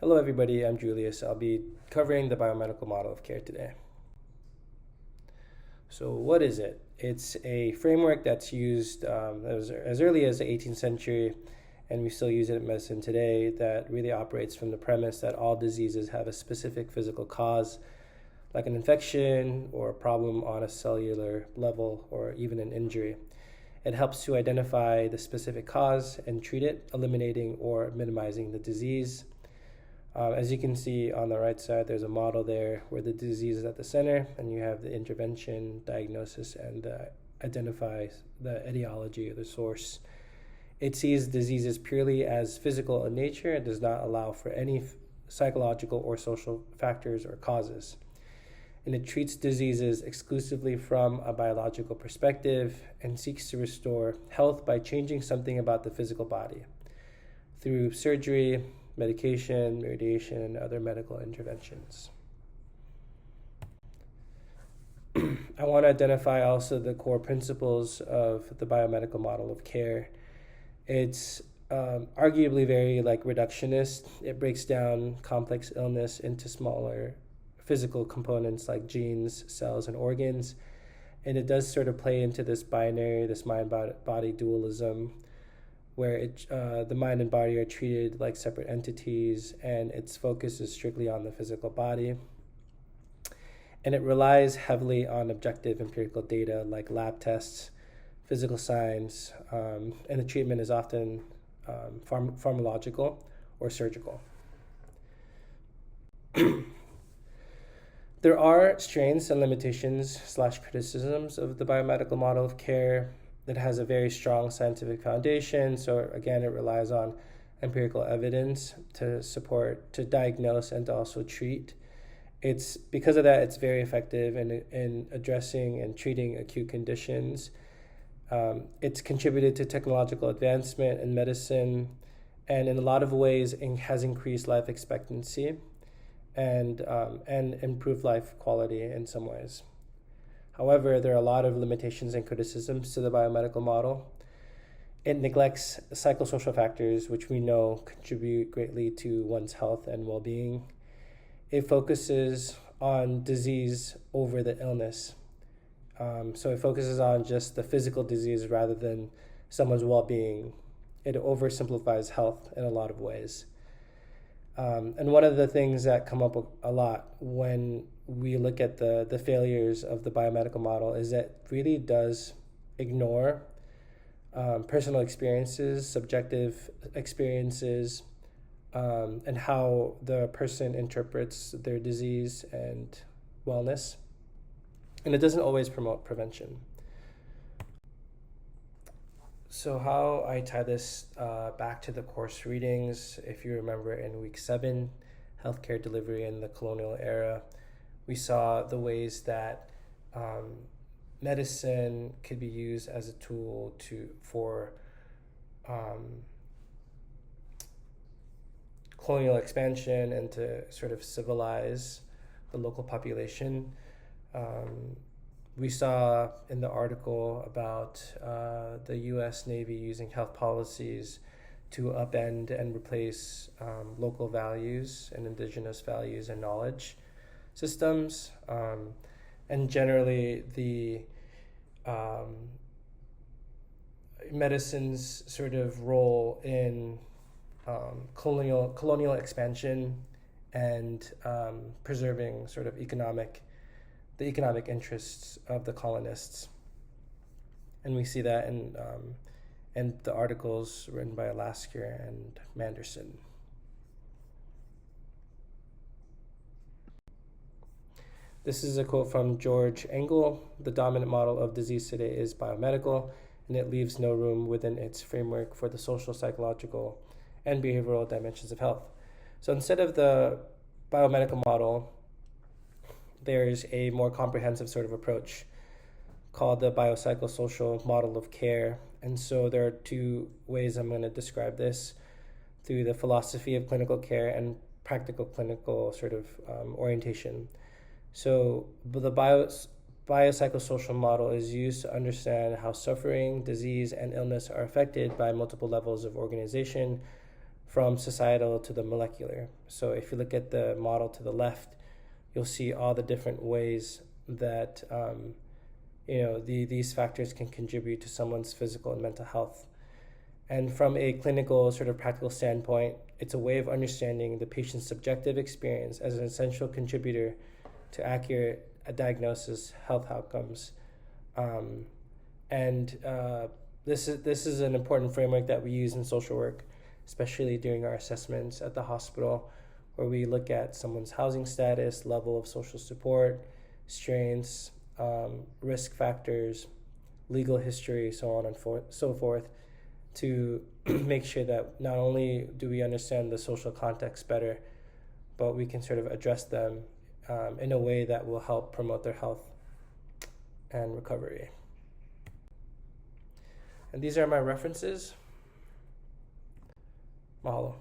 Hello everybody, I'm Julius. I'll be covering the biomedical model of care today. So what is it? It's a framework that's used as early as the 18th century, and we still use it in medicine today, that really operates from the premise that all diseases have a specific physical cause, like an infection or a problem on a cellular level or even an injury. It helps to identify the specific cause and treat it, eliminating or minimizing the disease. As you can see on the right side, there's a model there where the disease is at the center, and you have the intervention, diagnosis, and identify the etiology or the source. It sees diseases purely as physical in nature and does not allow for any psychological or social factors or causes. And it treats diseases exclusively from a biological perspective and seeks to restore health by changing something about the physical body through surgery, medication, radiation, and other medical interventions. I want to identify also the core principles of the biomedical model of care. It's arguably very reductionist. It breaks down complex illness into smaller physical components like genes, cells, and organs. And it does sort of play into this binary, this mind-body dualism, where the mind and body are treated like separate entities, and its focus is strictly on the physical body. And it relies heavily on objective empirical data like lab tests, physical signs, and the treatment is often pharmacological or surgical. There are strengths and limitations/criticisms of the biomedical model of care. It has a very strong scientific foundation. So again, it relies on empirical evidence to support, to diagnose, and to also treat. Because of that, it's very effective in addressing and treating acute conditions. It's contributed to technological advancement in medicine, and in a lot of ways has increased life expectancy and improved life quality in some ways. However, there are a lot of limitations and criticisms to the biomedical model. It neglects psychosocial factors, which we know contribute greatly to one's health and well-being. It focuses on disease over the illness. So it focuses on just the physical disease rather than someone's well-being. It oversimplifies health in a lot of ways. And one of the things that come up a lot when we look at the failures of the biomedical model is that it really does ignore personal experiences, subjective experiences, and how the person interprets their disease and wellness. And it doesn't always promote prevention. So how I tie this back to the course readings, if you remember in week 7, healthcare delivery in the colonial era, we saw the ways that medicine could be used as a tool for colonial expansion and to sort of civilize the local population. We saw in the article about the U.S. Navy using health policies to upend and replace local values and indigenous values and knowledge systems, and generally the medicine's sort of role in colonial expansion and preserving sort of the economic interests of the colonists. And we see that in the articles written by Lasker and Manderson. This is a quote from George Engel: "The dominant model of disease today is biomedical, and it leaves no room within its framework for the social, psychological, and behavioral dimensions of health." So instead of the biomedical model, there's a more comprehensive sort of approach called the biopsychosocial model of care. And so there are two ways I'm going to describe this: through the philosophy of clinical care and practical clinical sort of orientation. So the biopsychosocial model is used to understand how suffering, disease, and illness are affected by multiple levels of organization, from societal to the molecular. So if you look at the model to the left, you'll see all the different ways that these factors can contribute to someone's physical and mental health. And from a clinical sort of practical standpoint, it's a way of understanding the patient's subjective experience as an essential contributor to accurate diagnosis, health outcomes. This is an important framework that we use in social work, especially during our assessments at the hospital, where we look at someone's housing status, level of social support, strengths, risk factors, legal history, so on and so forth, to make sure that not only do we understand the social context better, but we can sort of address them in a way that will help promote their health and recovery. And these are my references. Mahalo.